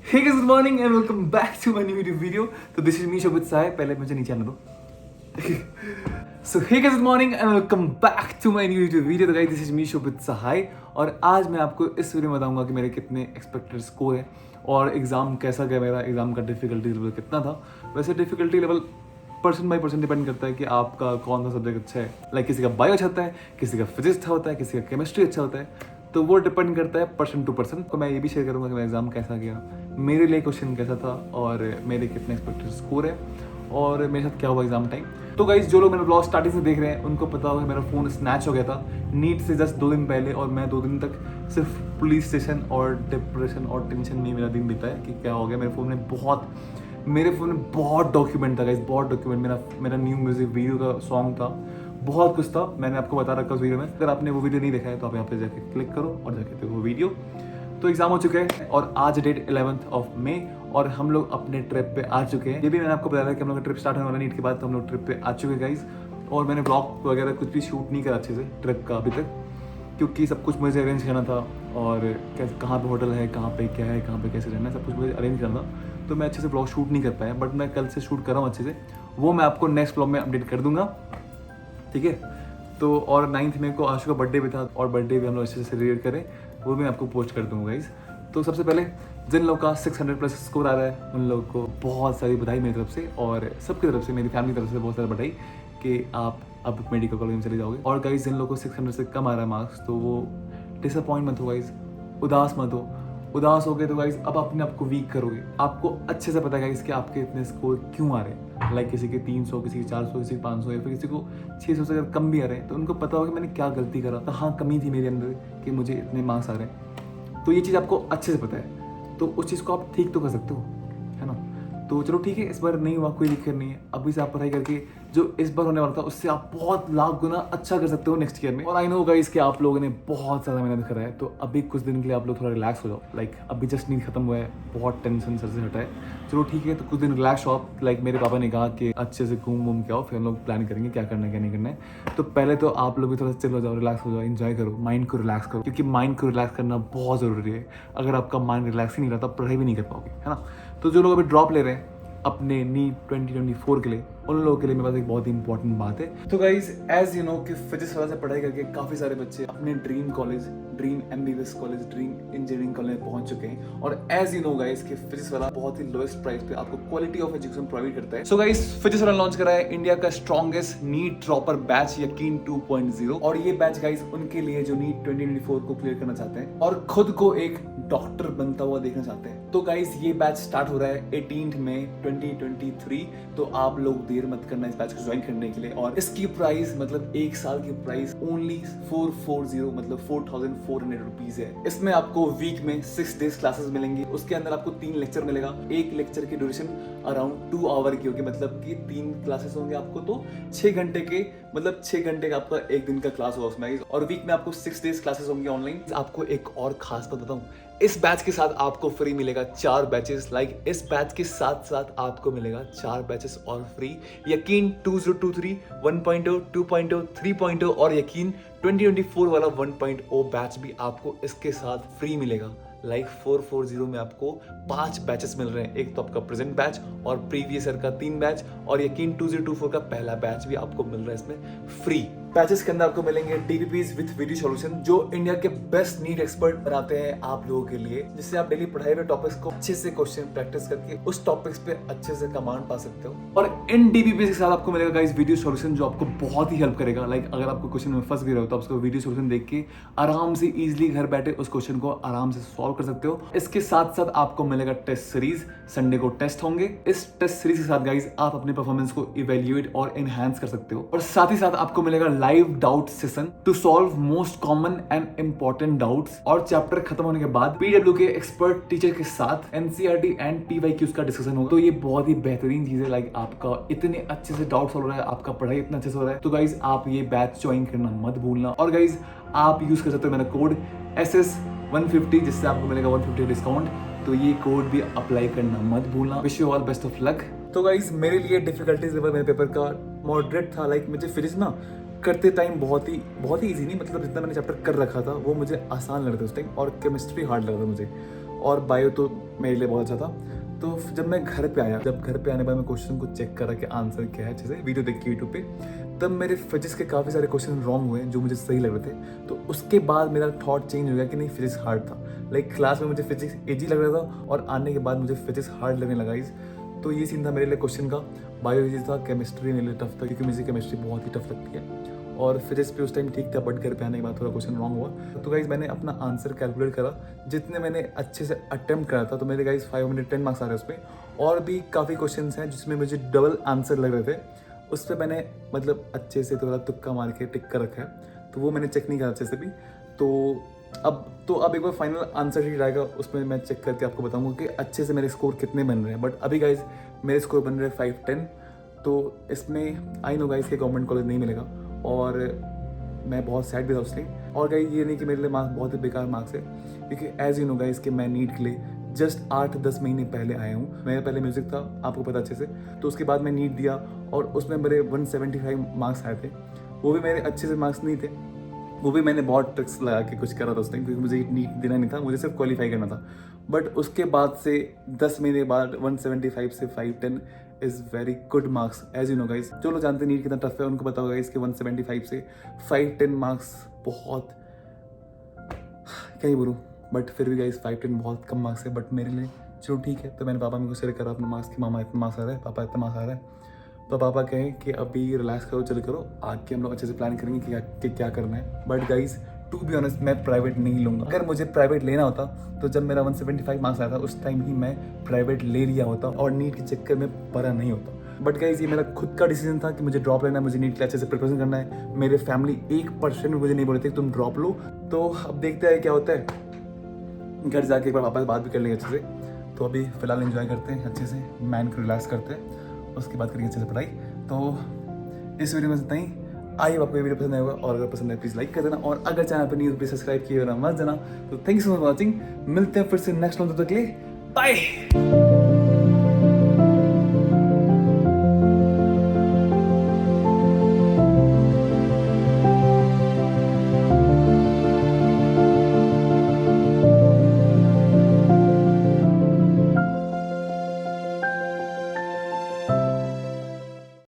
Hey guys, good morning and welcome back to my new YouTube video. तो this is me शोभित साय. पहले मुझे नीचे आने दो. So hey guys, good morning and welcome back to my new YouTube video. तो guys, this is me शोभित सहाय और आज मैं आपको इस वीडियो में बताऊंगा कि मेरे कितने एक्सपेक्टेड स्कोर है और एग्जाम कैसा गया मेरा, एग्जाम का डिफिकल्टी लेवल कितना था. वैसे difficulty level person by person depend करता है कि आपका कौन सा सब्जेक्ट अच्छा है. लाइक किसी का बायो अच्छा होता है, किसी का फिजिक्स अच्छा होता है, किसी का केमिस्ट्री अच्छा होता है. तो वो डिपेंड करता है पर्सन टू पर्सन. तो मैं ये भी शेयर करूंगा कि मेरा एग्जाम कैसा गया, मेरे लिए क्वेश्चन कैसा था और मेरे कितने एक्सपेक्टेड स्कोर है और मेरे साथ क्या हुआ एग्जाम टाइम. तो गाइस, जो लोग मेरा ब्लॉग स्टार्टिंग से देख रहे हैं उनको पता होगा मेरा फ़ोन स्नैच हो गया था नीट से जस्ट 2 दिन पहले और मैं 2 दिन तक सिर्फ पुलिस स्टेशन और डिप्रेशन और टेंशन में मेरा दिन बीता है कि क्या हो गया. मेरे फ़ोन में बहुत डॉक्यूमेंट था गाइस, बहुत डॉक्यूमेंट. मेरा न्यू म्यूजिक वीडियो का सॉन्ग था, बहुत कुछ था. मैंने आपको बता रखा उस वीडियो में. अगर आपने वो वीडियो नहीं देखा है तो आप यहाँ पे जाके क्लिक करो और जाके देखो वो वीडियो. तो एग्जाम हो चुके हैं और आज डेट 11 मई और हम लोग अपने ट्रिप पे आ चुके हैं. ये भी मैंने आपको बताया था कि हम लोग का ट्रिप स्टार्ट होने वाला नीट के बाद, तो हम लोग ट्रिप पे आ चुके हैं गाइज. और मैंने ब्लॉग वगैरह कुछ भी शूट नहीं करा अच्छे से ट्रिप का अभी तक, क्योंकि सब कुछ मुझे अरेंज करना था और कैसे कहाँ पे होटल है, कहाँ पे क्या है, कहाँ पे कैसे रहना है, सब कुछ मुझे अरेंज करना था. तो मैं अच्छे से ब्लॉग शूट नहीं कर पाया, बट मैं कल से शूट कर रहा हूँ अच्छे से. वो मैं आपको नेक्स्ट ब्लॉग में अपडेट कर दूंगा, ठीक है. तो और 9 मई को आशु का बर्थडे भी था और बर्थडे भी हम लोग अच्छे से सेलिब्रेट करें, वो भी मैं आपको पोस्ट कर दूंगा गाइज. तो सबसे पहले जिन लोगों का 600+ स्कोर आ रहा है उन लोगों को बहुत सारी बधाई मेरी तरफ से और सबकी तरफ से, मेरी फैमिली की तरफ से बहुत सारी बधाई कि आप अब मेडिकल कॉलेज में चले जाओगे. और गाइज, जिन लोगों को 600 से कम आ रहा है मार्क्स, तो वो डिसअपॉइंट मत हो गाइज, उदास मत हो. उदास हो गए तो गाइज अब अपने आप को वीक करोगे. आपको अच्छे से पता है गाइज कि आपके इतने स्कोर क्यों आ रहे हैं. लाइक किसी के 300, किसी के 400, किसी के 500 या फिर किसी को 600 से अगर कम भी आ रहे हैं तो उनको पता होगा कि मैंने क्या गलती करा, कहाँ कमी थी मेरे अंदर कि मुझे इतने मार्क्स आ रहे हैं. तो ये चीज़ आपको अच्छे से पता है, तो उस चीज़ को आप ठीक तो कर सकते हो, है ना. तो चलो ठीक है, इस बार नहीं हुआ, कोई दिक्कत नहीं है. अभी से आप पढ़ाई करके जो इस बार होने वाला था उससे आप बहुत लाख गुना अच्छा कर सकते हो नेक्स्ट ईयर में. और आई नो गाइस कि आप लोगों ने बहुत ज़्यादा मेहनत करा है, तो अभी कुछ दिन के लिए आप लोग थोड़ा रिलैक्स हो जाओ. लाइक अभी जस्ट नींद खत्म हुआ है, बहुत टेंशन सर से हटा है. चलो ठीक है, तो कुछ दिन रिलैक्स हो आप. लाइक मेरे पापा ने कहा कि अच्छे से घूम के आओ, फिर हम लोग प्लान करेंगे क्या करना है क्या नहीं करना है. तो पहले तो आप लोग भी थोड़ा चिल हो जाओ, रिलैक्स हो जाओ, एंजॉय करो, माइंड को रिलैक्स करो, क्योंकि माइंड को रिलैक्स करना बहुत ज़रूरी है. अगर आपका माइंड रिलैक्स ही नहीं रहता, पढ़ाई भी नहीं कर पाओगे, है ना. तो जो लोग अभी ड्रॉप ले रहे हैं अपने नीट 2024 के लिए, उन लोगों के लिए मेरे पास एक बहुत ही इंपॉर्टेंट बात है. तो गाइज, एज यू नो कि फिजिक्स वाला से पढ़ाई करके काफ़ी सारे बच्चे अपने dream college, dream MBBS college, dream engineering college पहुंच चुके हैं. और एज यू नो गाइज कि फिजिक्स वाला बहुत ही लोएस्ट प्राइस पे आपको क्वालिटी ऑफ एजुकेशन प्रोवाइड करता है. सो गाइज, फिजिक्स वाला लॉन्च करा है इंडिया का स्ट्रॉन्गेस्ट नीट ड्रॉपर बैच यकीन 2.0. और ये बैच गाइज उनके लिए जो नीट 2024 को क्लियर करना चाहते हैं और खुद को एक डॉक्टर बनता हुआ देखना चाहते हैं. तो गाइज, ये बैच स्टार्ट हो रहा है 18 मई 2023. तो आप लोग देर मत करना इस बैच को ज्वाइन करने के लिए. और इसकी प्राइस मतलब एक साल की प्राइस ओनली 440 मतलब 4400 रुपीज है. इसमें आपको वीक में 6 डेज क्लासेस मिलेंगी. उसके अंदर आपको 3 लेक्चर मिलेगा. एक लेक्चर की ड्यूरेशन अराउंड 2 आवर की होगी, मतलब कि 3 क्लासेस होंगे आपको, तो 6 घंटे के, मतलब 6 घंटे का आपका एक दिन का क्लास होगा उसमें. और वीक में आपको 6 डेज क्लासेस होंगी ऑनलाइन. आपको एक और खास बात बताऊं, इस बैच के साथ आपको फ्री मिलेगा 4 बैचेस. लाइक इस बैच के साथ साथ आपको मिलेगा 4 बैचेस और फ्री. यकीन 2023, 1.0, 2.0, 3.0 और यकीन 2024 वाला 1.0 बैच भी आपको इसके साथ फ्री मिलेगा. लाइक 440 में आपको 5 बैचेस मिल रहे हैं. एक तो आपका प्रेजेंट बैच और प्रीवियस ईयर का 3 बैच और यकीन 2024 का पहला बैच भी आपको मिल रहा है इसमें फ्री. बैचेस के अंदर आपको मिलेंगे DPPs विद वीडियो सॉल्यूशन, जो इंडिया के बेस्ट नीट एक्सपर्ट बनाते हैं आप लोगों के लिए, जिससे आप डेली पढ़ाई हुए टॉपिक्स को अच्छे से क्वेश्चन प्रैक्टिस करके उस टॉपिक्स पे अच्छे से कमांड पा सकते हो. और इन DPPs के साथ आपको मिलेगा गाइस वीडियो सॉल्यूशन, जो आपको बहुत ही हेल्प करेगा. लाइक अगर आपको क्वेश्चन में फंस भी रहे हो तो आप उसको वीडियो सॉल्यूशन देख के आराम से इजिली घर बैठे उस क्वेश्चन को आराम से सॉल्व कर सकते हो. इसके साथ साथ आपको मिलेगा टेस्ट सीरीज. संडे को टेस्ट होंगे. इस टेस्ट सीरीज के साथ गाइस आप अपने परफॉर्मेंस को इवेल्युएट और एनहांस कर सकते हो. और साथ ही साथ आपको मिलेगा live doubt session to solve most common and important doubts. और चैप्टर खत्म होने के बाद PW के एक्सपर्ट टीचर के साथ NCERT एंड PYQs का डिस्कशन होगा. तो ये बहुत ही बेहतरीन चीज है. लाइक आपका इतने अच्छे से डाउट सॉल्व हो रहा है, आपका पढ़ाई इतना अच्छे से हो रहा है, तो गाइज आप ये बैच ज्वाइन करना मत भूलना. और गाइज आप यूज कर सकते हो मेरा कोड SS150, जिससे आपको मिलेगा 150 डिस्काउंट. तो ये कोड भी अप्लाई करना मत भूलना. Wish you all best of luck. तो गाइज मेरे लिए डिफिकल्टीज लेवल मेरे पेपर का मॉडरेट था. लाइक मुझे फिजिक्स ना करते टाइम बहुत ही इजी नहीं, मतलब जितना मैंने चैप्टर कर रखा था वो मुझे आसान लग रहा था उस टाइम, और केमिस्ट्री हार्ड लग रहा था मुझे. और बायो तो मेरे लिए बहुत अच्छा था। तो जब मैं घर पे आया, जब घर पे आने के बाद मैं क्वेश्चन को चेक करा कि आंसर क्या है, अच्छे से वीडियो देख के यूट्यूब पे, तब मेरे फिजिक्स के काफ़ी सारे क्वेश्चन रॉन्ग हुए जो मुझे सही लग रहे थे। तो उसके बाद मेरा थॉट चेंज हो गया कि नहीं, फिजिक्स हार्ड था। लाइक क्लास में मुझे फिजिक्स इजी लग रहा था और आने के बाद मुझे फिजिक्स हार्ड लगने लगा। तो ये सीन था मेरे लिए क्वेश्चन का। बायो इजी था, केमिस्ट्री मेरे लिए टफ था क्योंकि मुझे केमिस्ट्री बहुत ही टफ लगती है, और फिजिक्स भी उस टाइम ठीक था, बट घर पे आने के बाद थोड़ा क्वेश्चन रॉन्ग हुआ। तो गाइज मैंने अपना आंसर कैलकुलेट करा, जितने मैंने अच्छे से अटेम्प्ट करा था, तो मेरे गाइज 510 मार्क्स आ रहे हैं उस पर। और भी काफ़ी क्वेश्चन हैं जिसमें मुझे डबल आंसर लग रहे थे, उस पर मैंने मतलब अच्छे से थोड़ा तुक्का मार के टिक कर रखा है, तो वो मैंने चेक नहीं करा अच्छे से भी। अब एक बार फाइनल आंसर शीट आएगा, उसमें मैं चेक करके आपको बताऊंगा कि अच्छे से मेरे स्कोर कितने बन रहे हैं। बट अभी गाइज मेरे स्कोर बन रहे हैं 510। तो इसमें आई नो गाइज के गवर्नमेंट कॉलेज नहीं मिलेगा, और मैं बहुत सैड भी था उसलिए। और गाइज ये नहीं कि मेरे लिए मार्क्स बहुत ही बेकार मार्क्स है, क्योंकि एज यू नो गाइज कि मैं नीट के लिए जस्ट 8-10 महीने पहले आया हूँ। मेरा पहले म्यूज़िक था, आपको पता अच्छे से। तो उसके बाद मैं नीट दिया और उसमें मेरे 175 मार्क्स आए थे। वो भी मेरे अच्छे से मार्क्स नहीं थे, वो भी मैंने बहुत ट्रिक्स लगा के कुछ करा था उस टाइम, क्योंकि मुझे नीट देना नहीं था, मुझे सिर्फ क्वालिफाई करना था। बट उसके बाद से 10 महीने बाद 175 से 510 is very good marks, as you know guys. जो लोग जानते हैं नीट कितना टफ है, उनको पता होगा गाइज कि 175 से 510 मार्क्स बहुत, क्या ही बोलूँ, बट फिर भी गाइज 510 बहुत कम मार्क्स है। बट मेरे लिए चलो ठीक है। तो मैंने पापा मेरे को शेयर करा अपने मार्क्स कि मामा इतना मार्क्स आ रहा है, पापा इतना मार्क्स आ रहा है। तो पापा कहें कि अभी रिलैक्स करो, चल करो, आगे हम लोग अच्छे से प्लान करेंगे कि क्या करना है। But guys to be honest, मैं प्राइवेट नहीं लूँगा। अगर मुझे प्राइवेट लेना होता तो जब मेरा 175 मार्क्स आया था उस टाइम ही मैं प्राइवेट ले लिया होता और नीट के चक्कर में पढ़ा नहीं होता। बट गाइज ये मेरा खुद का डिसीजन था कि मुझे ड्रॉप लेना है, मुझे नीट के अच्छे से प्रिपरेशन करना है। मेरे फैमिली 1% भी मुझे नहीं बोले थे तुम ड्रॉप लो। तो अब देखते हैं क्या होता है, घर जाके एक बार वापस बात भी कर लेंगे अच्छे से। तो अभी फिलहाल एंजॉय करते हैं अच्छे से, माइंड को रिलैक्स करते हैं, उसके बाद करेंगे अच्छे से पढ़ाई। तो इस वीडियो में इतना ही। आई आपको ये वीडियो पसंद आया होगा, और अगर पसंद है प्लीज़ लाइक कर देना, और अगर चैनल पर नहीं हो प्लीज़ सब्सक्राइब किए ना मत जाना। तो thank you so much for watching, मिलते हैं फिर से नेक्स्ट वन, तब तक के लिए बाय।